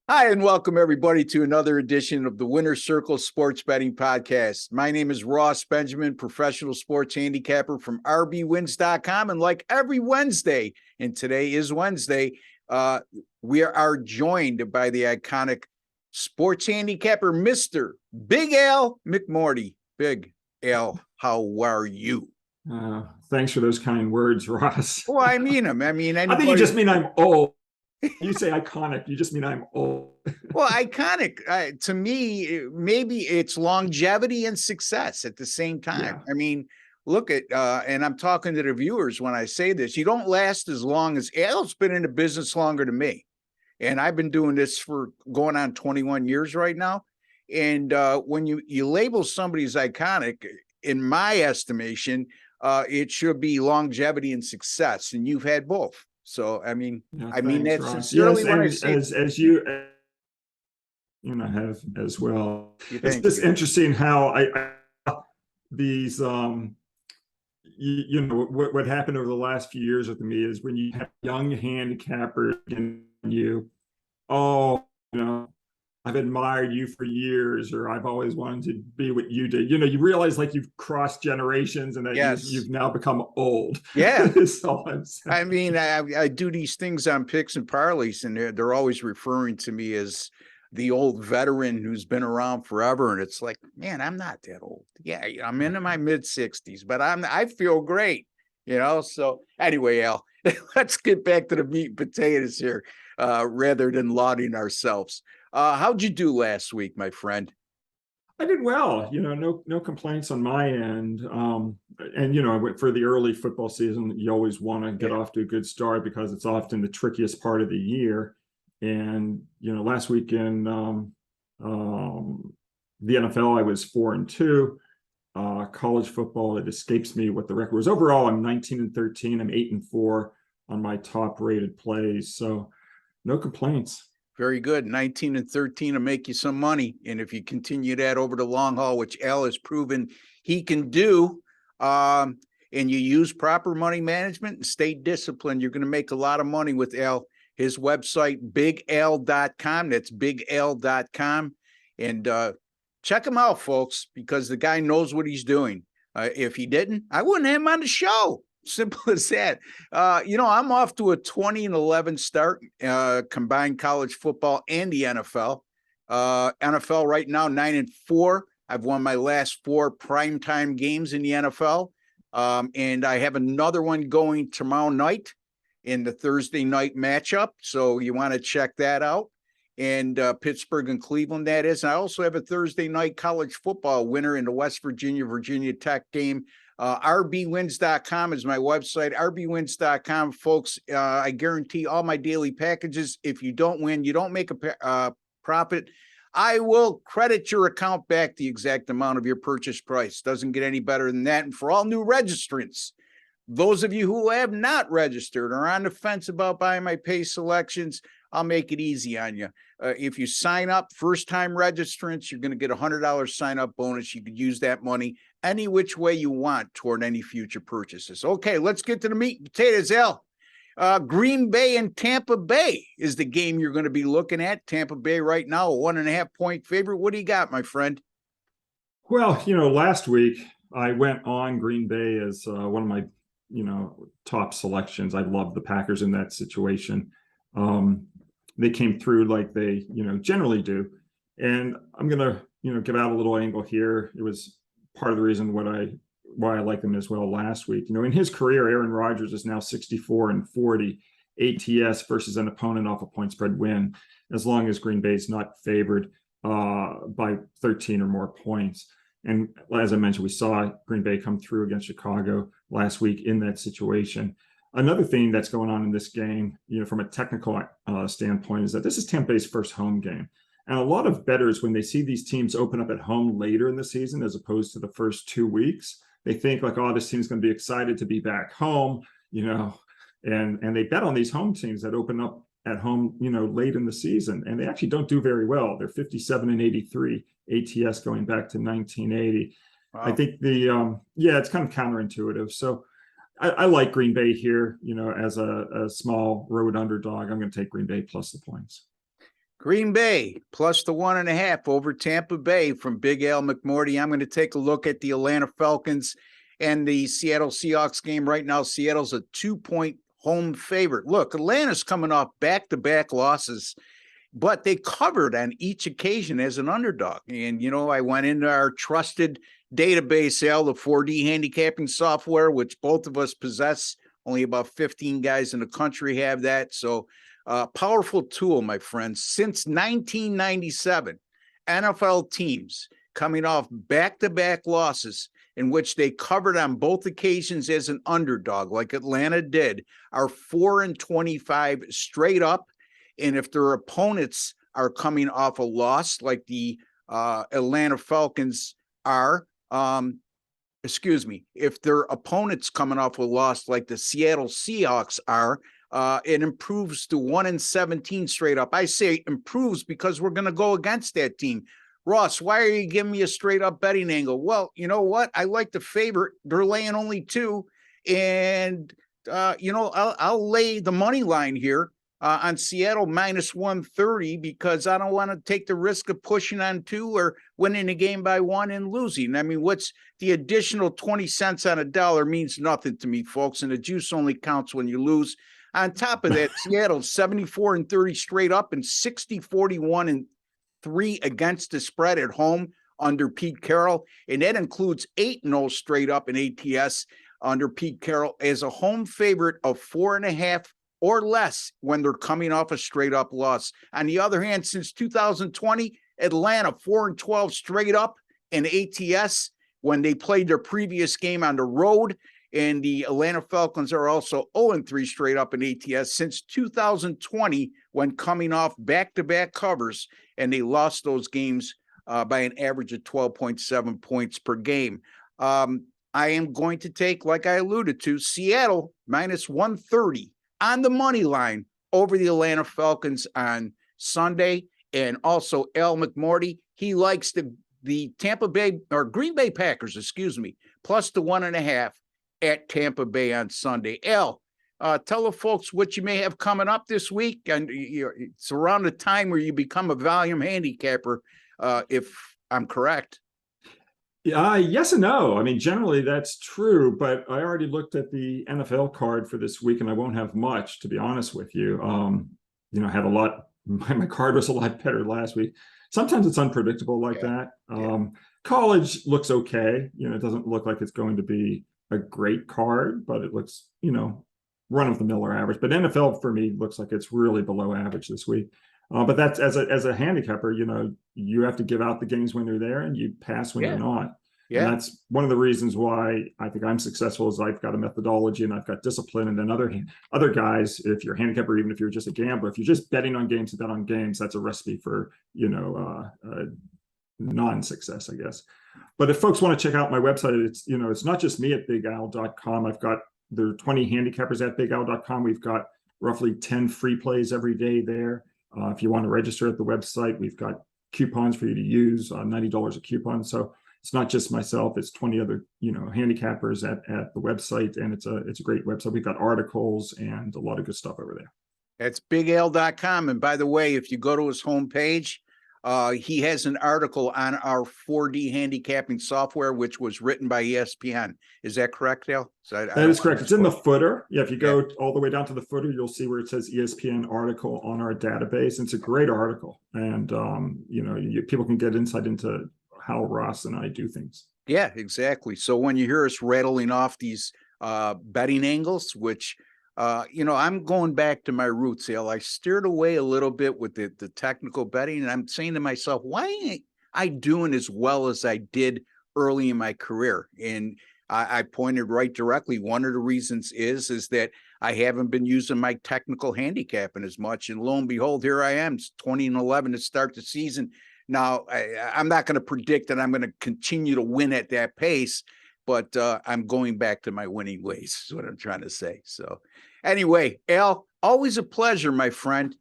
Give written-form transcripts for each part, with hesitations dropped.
Hi, and welcome everybody to another edition of the Winner's Circle Sports Betting Podcast. My name is Ross Benjamin, professional sports handicapper from rbwins.com. And like every Wednesday, and today is Wednesday, we are joined by the iconic sports handicapper, Mr. Big Al McMordie. Big Al, how are you? Thanks for those kind words, Ross. Well, I mean them. I mean, I think you just mean I'm old. You say iconic, you just mean I'm old. Well, iconic to me, maybe it's longevity and success at the same time. Yeah. I mean, look at, and I'm talking to the viewers when I say this, you don't last as long as Al's been in the business longer than me. And I've been doing this for going on 21 years right now. And when you label somebody as iconic, in my estimation, it should be longevity and success. And you've had both. So, I mean, that's sincerely what I say. As you have as well. It's just interesting how these, what happened over the last few years with me is when you have young handicappers and I've admired you for years, or I've always wanted to be what you did. You realize like you've crossed generations and that you've now become old. Yeah. That's all I'm saying. I mean, I do these things on picks and parlays, and they're always referring to me as the old veteran who's been around forever. And it's like, man, I'm not that old. Yeah, I'm into my mid 60s, but I feel great, So anyway, Al, let's get back to the meat and potatoes here, rather than lauding ourselves. How'd you do last week, my friend? I did well, no complaints on my end. And for the early football season, you always want to get off to a good start because it's often the trickiest part of the year. And, last week in the NFL, I was 4-2. College football, it escapes me what the record was. Overall, I'm 19-13. I'm 8-4 on my top rated plays. So no complaints. Very good. 19-13 will make you some money. And if you continue that over the long haul, which Al has proven he can do, and you use proper money management and stay disciplined, you're going to make a lot of money with Al. His website, bigal.com. That's bigal.com. And check him out, folks, because the guy knows what he's doing. If he didn't, I wouldn't have him on the show. Simple as that. I'm off to a 20-11 start, combined college football and the NFL. NFL right now, 9-4. I've won my last 4 primetime games in the NFL. And I have another one going tomorrow night in the Thursday night matchup. So you want to check that out. And Pittsburgh and Cleveland, that is. And I also have a Thursday night college football winner in the West Virginia Tech game. rbwins.com is my website. rbwins.com, folks. I guarantee all my daily packages. If you don't win, you don't make a profit, I will credit your account back the exact amount of your purchase price. Doesn't get any better than that. And for all new registrants, those of you who have not registered or on the fence about buying my pay selections, I'll make it easy on you. If you sign up, first-time registrants, you're going to get a $100 sign-up bonus. You could use that money any which way you want toward any future purchases. Okay, let's get to the meat and potatoes, Al. Green Bay and Tampa Bay is the game you're going to be looking at. Tampa Bay right now, a 1.5-point favorite. What do you got, my friend? Well, last week I went on Green Bay as one of my, top selections. I love the Packers in that situation. They came through like they, generally do. And I'm going to, give out a little angle here. It was part of the reason why I like them as well last week. In his career, Aaron Rodgers is now 64-40 ATS versus an opponent off a point spread win, as long as Green Bay is not favored by 13 or more points. And as I mentioned, we saw Green Bay come through against Chicago last week in that situation. Another thing that's going on in this game, from a technical standpoint, is that this is Tampa Bay's first home game. And a lot of bettors, when they see these teams open up at home later in the season, as opposed to the first 2 weeks, they think like, oh, this team's going to be excited to be back home, and they bet on these home teams that open up at home, late in the season. And they actually don't do very well. They're 57-83 ATS going back to 1980. Wow. I think it's kind of counterintuitive. So I like Green Bay here, as a small road underdog. I'm going to take Green Bay plus the points. Green Bay plus the 1.5 over Tampa Bay from Big Al McMordie. I'm going to take a look at the Atlanta Falcons and the Seattle Seahawks game right now. Seattle's a 2-point home favorite. Look, Atlanta's coming off back-to-back losses, but they covered on each occasion as an underdog. And, you know, I went into our trusted database, Al, the 4D handicapping software, which both of us possess. Only about 15 guys in the country have that. So, powerful tool, my friends. Since 1997, NFL teams coming off back-to-back losses in which they covered on both occasions as an underdog, like Atlanta did, are 4-25 straight up. And if their opponents are coming off a loss, like the Atlanta Falcons are, if their opponents coming off a loss like the Seattle Seahawks are, it improves to 1-17 straight up. I say improves because we're going to go against that team. Ross, why are you giving me a straight up betting angle? Well, you know what? I like the favorite. They're laying only 2. And, I'll lay the money line here on Seattle minus 130 because I don't want to take the risk of pushing on 2 or winning a game by 1 and losing. I mean, what's the additional 20 cents on a dollar means nothing to me, folks. And the juice only counts when you lose. On top of that, Seattle 74-30 straight up and 60-41-3 against the spread at home under Pete Carroll. And that includes 8-0 straight up in ATS under Pete Carroll as a home favorite of 4.5 or less when they're coming off a straight up loss. On the other hand, since 2020, Atlanta 4-12 straight up in ATS when they played their previous game on the road. And the Atlanta Falcons are also 0-3 straight up in ATS since 2020 when coming off back-to-back covers, and they lost those games by an average of 12.7 points per game. I am going to take, like I alluded to, Seattle minus 130 on the money line over the Atlanta Falcons on Sunday. And also Al McMordie, he likes the Tampa Bay or Green Bay Packers, plus the 1.5 at Tampa Bay on Sunday. Al, tell the folks what you may have coming up this week. And it's around the time where you become a volume handicapper, if I'm correct. Yes and no. I mean, generally that's true, but I already looked at the NFL card for this week and I won't have much, to be honest with you. I had a lot, my card was a lot better last week. Sometimes it's unpredictable like that. College looks okay. It doesn't look like it's going to be a great card, but it looks, run of the mill or average. But NFL for me looks like it's really below average this week. But that's as a handicapper, you have to give out the games when they're there and you pass when you're not. And that's one of the reasons why I think I'm successful is I've got a methodology and I've got discipline. And then other guys, if you're a handicapper, even if you're just a gambler, if you're just betting on games to bet on games, that's a recipe for, non-success, I guess. But if folks want to check out my website, it's not just me at bigal.com. There are 20 handicappers at bigal.com. We've got roughly 10 free plays every day there. If you want to register at the website, we've got coupons for you to use, $90 a coupon. So it's not just myself, it's 20 other, handicappers at the website. And it's a great website. We've got articles and a lot of good stuff over there. That's bigal.com. And by the way, if you go to his homepage, he has an article on our 4D handicapping software, which was written by ESPN. Is that correct, Dale? That is correct. It's in the footer. Yeah, if you go all the way down to the footer, you'll see where it says ESPN article on our database. It's a great article. And, people can get insight into how Ross and I do things. Yeah, exactly. So when you hear us rattling off these betting angles, which I'm going back to my roots, Al. I steered away a little bit with the technical betting, and I'm saying to myself, why ain't I doing as well as I did early in my career? And I pointed right directly. One of the reasons is that I haven't been using my technical handicapping as much. And lo and behold, here I am, 20-11 to start the season. Now, I'm not going to predict that I'm going to continue to win at that pace, but I'm going back to my winning ways is what I'm trying to say. So anyway, Al, always a pleasure, my friend.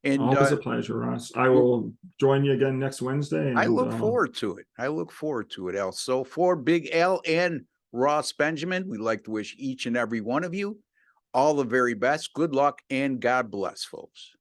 And always a pleasure, Ross. I will join you again next Wednesday. And, I look forward to it. Al. So for Big Al and Ross Benjamin, we'd like to wish each and every one of you all the very best. Good luck and God bless, folks.